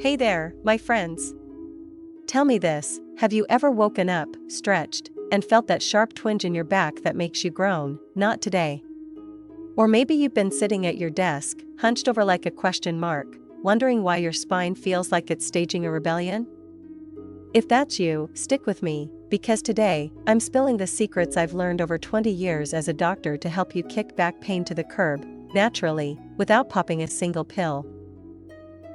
Hey there, my friends. Tell me this, have you ever woken up, stretched, and felt that sharp twinge in your back that makes you groan? Not today. Or maybe you've been sitting at your desk, hunched over like a question mark, wondering why your spine feels like it's staging a rebellion? If that's you, stick with me, because today, I'm spilling the secrets I've learned over 20 years as a doctor to help you kick back pain to the curb, naturally, without popping a single pill.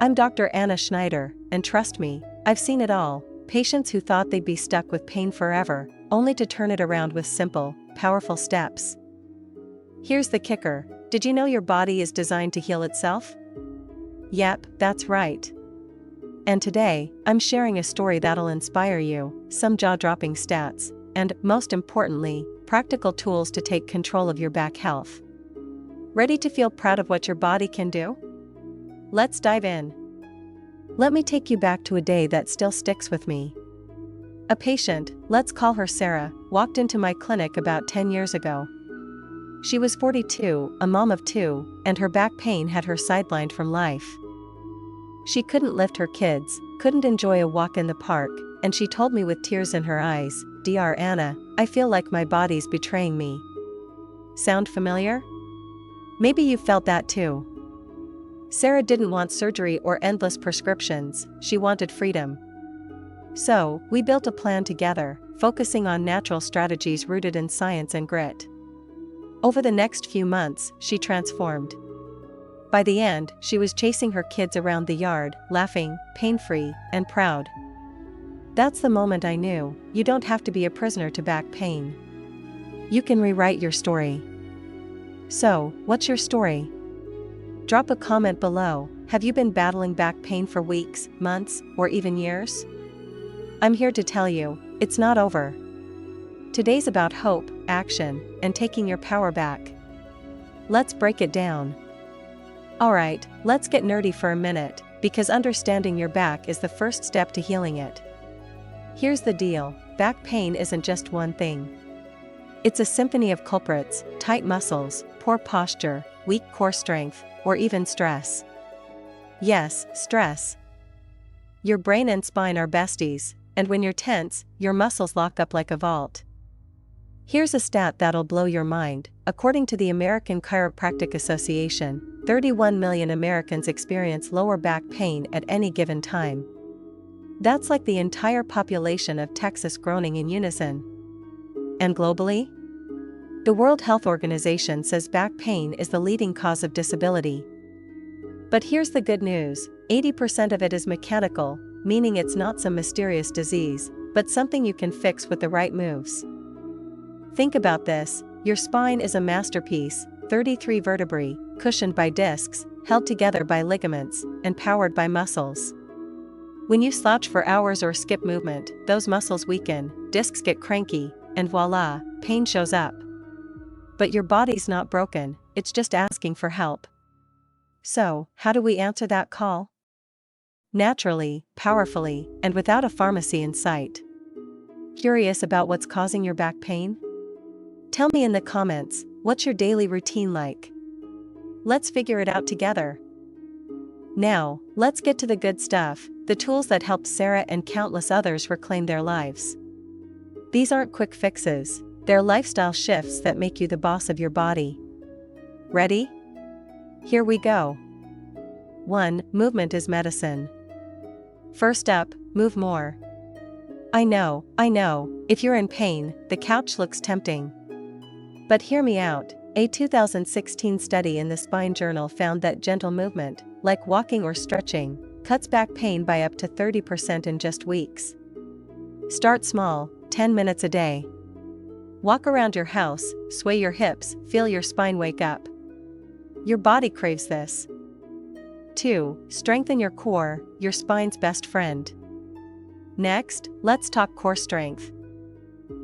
I'm Dr. Anna Schneider, and trust me, I've seen it all. Patients who thought they'd be stuck with pain forever, only to turn it around with simple, powerful steps. Here's the kicker. Did you know your body is designed to heal itself? Yep, that's right. And today, I'm sharing a story that'll inspire you, some jaw-dropping stats, and, most importantly, practical tools to take control of your back health. Ready to feel proud of what your body can do? Let's dive in. Let me take you back to a day that still sticks with me. A patient, let's call her Sarah, walked into my clinic about 10 years ago. She was 42, a mom of two, and her back pain had her sidelined from life. She couldn't lift her kids, couldn't enjoy a walk in the park, and she told me with tears in her eyes, "Dr. Anna, I feel like my body's betraying me." Sound familiar? Maybe you felt that too. Sarah didn't want surgery or endless prescriptions, she wanted freedom. So, we built a plan together, focusing on natural strategies rooted in science and grit. Over the next few months, she transformed. By the end, she was chasing her kids around the yard, laughing, pain-free, and proud. That's the moment I knew, you don't have to be a prisoner to back pain. You can rewrite your story. So, what's your story? Drop a comment below. Have you been battling back pain for weeks, months, or even years? I'm here to tell you, it's not over. Today's about hope, action, and taking your power back. Let's break it down. Alright, let's get nerdy for a minute, because understanding your back is the first step to healing it. Here's the deal, back pain isn't just one thing. It's a symphony of culprits, tight muscles, poor posture, weak core strength, or even stress. Yes, stress. Your brain and spine are besties, and when you're tense, your muscles lock up like a vault. Here's a stat that'll blow your mind. According to the American Chiropractic Association, 31 million Americans experience lower back pain at any given time. That's like the entire population of Texas groaning in unison. And globally? The World Health Organization says back pain is the leading cause of disability. But here's the good news, 80% of it is mechanical, meaning it's not some mysterious disease, but something you can fix with the right moves. Think about this, your spine is a masterpiece, 33 vertebrae, cushioned by discs, held together by ligaments, and powered by muscles. When you slouch for hours or skip movement, those muscles weaken, discs get cranky, and voila, pain shows up. But your body's not broken, it's just asking for help. So, how do we answer that call? Naturally, powerfully, and without a pharmacy in sight. Curious about what's causing your back pain? Tell me in the comments, what's your daily routine like? Let's figure it out together. Now, let's get to the good stuff, the tools that helped Sarah and countless others reclaim their lives. These aren't quick fixes. They're lifestyle shifts that make you the boss of your body. Ready? Here we go. 1. Movement is medicine. First up, move more. I know, if you're in pain, the couch looks tempting. But hear me out, a 2016 study in the Spine Journal found that gentle movement, like walking or stretching, cuts back pain by up to 30% in just weeks. Start small, 10 minutes a day. Walk around your house, sway your hips, feel your spine wake up. Your body craves this. 2. Strengthen your core, your spine's best friend. Next, let's talk core strength.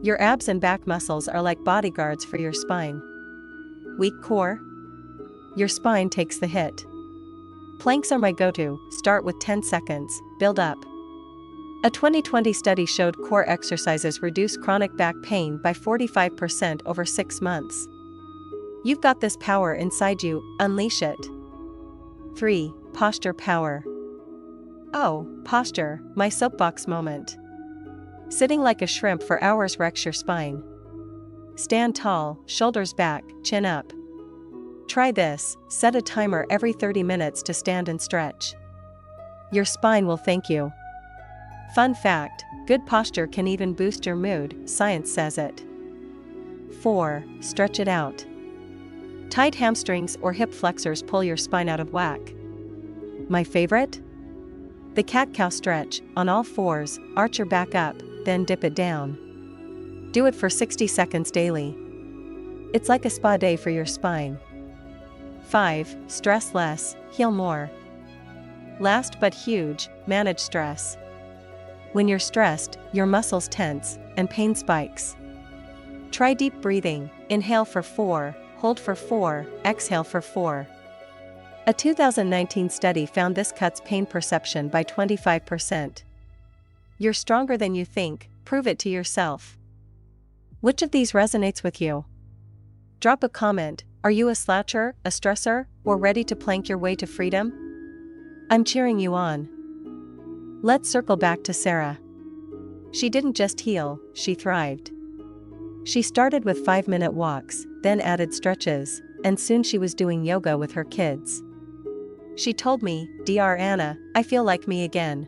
Your abs and back muscles are like bodyguards for your spine. Weak core? Your spine takes the hit. Planks are my go-to, start with 10 seconds, build up. A 2020 study showed core exercises reduce chronic back pain by 45% over 6 months. You've got this power inside you, unleash it. 3. Posture power. Oh, posture, my soapbox moment. Sitting like a shrimp for hours wrecks your spine. Stand tall, shoulders back, chin up. Try this, set a timer every 30 minutes to stand and stretch. Your spine will thank you. Fun fact, good posture can even boost your mood, science says it. 4. Stretch it out. Tight hamstrings or hip flexors pull your spine out of whack. My favorite? The cat-cow stretch, on all fours, arch your back up, then dip it down. Do it for 60 seconds daily. It's like a spa day for your spine. 5. Stress less, heal more. Last but huge, manage stress. When you're stressed, your muscles tense, and pain spikes. Try deep breathing, inhale for 4, hold for 4, exhale for 4. A 2019 study found this cuts pain perception by 25%. You're stronger than you think, prove it to yourself. Which of these resonates with you? Drop a comment. Are you a sloucher, a stressor, or ready to plank your way to freedom? I'm cheering you on. Let's circle back to Sarah. She didn't just heal, she thrived. She started with 5-minute walks, then added stretches, and soon she was doing yoga with her kids. She told me, "Dr. Anna, I feel like me again."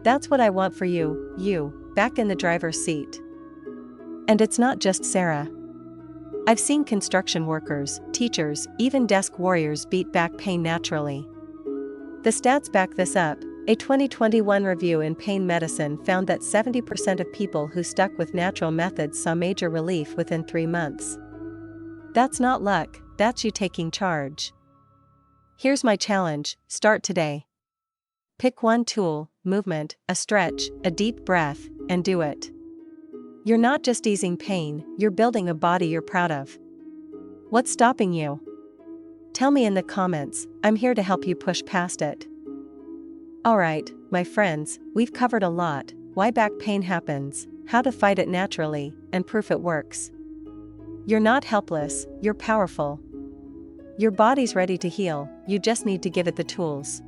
That's what I want for you, back in the driver's seat. And it's not just Sarah. I've seen construction workers, teachers, even desk warriors beat back pain naturally. The stats back this up. A 2021 review in Pain Medicine found that 70% of people who stuck with natural methods saw major relief within 3 months. That's not luck, that's you taking charge. Here's my challenge, start today. Pick one tool, movement, a stretch, a deep breath, and do it. You're not just easing pain, you're building a body you're proud of. What's stopping you? Tell me in the comments, I'm here to help you push past it. Alright, my friends, we've covered a lot: why back pain happens, how to fight it naturally, and proof it works. You're not helpless, you're powerful. Your body's ready to heal, you just need to give it the tools.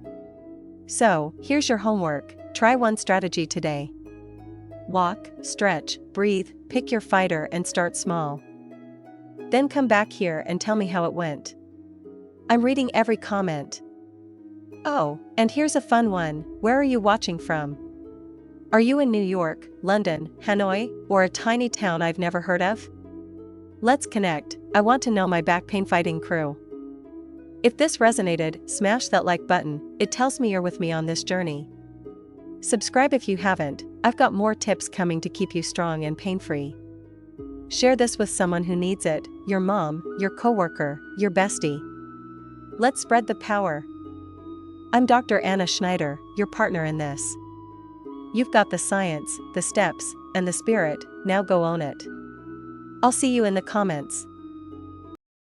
So, here's your homework, try one strategy today. Walk, stretch, breathe, pick your fighter and start small. Then come back here and tell me how it went. I'm reading every comment. Oh, and here's a fun one, where are you watching from? Are you in New York, London, Hanoi, or a tiny town I've never heard of? Let's connect, I want to know my back pain fighting crew. If this resonated, smash that like button, it tells me you're with me on this journey. Subscribe if you haven't, I've got more tips coming to keep you strong and pain-free. Share this with someone who needs it, your mom, your coworker, your bestie. Let's spread the power. I'm Dr. Anna Schneider, your partner in this. You've got the science, the steps, and the spirit, now go own it. I'll see you in the comments.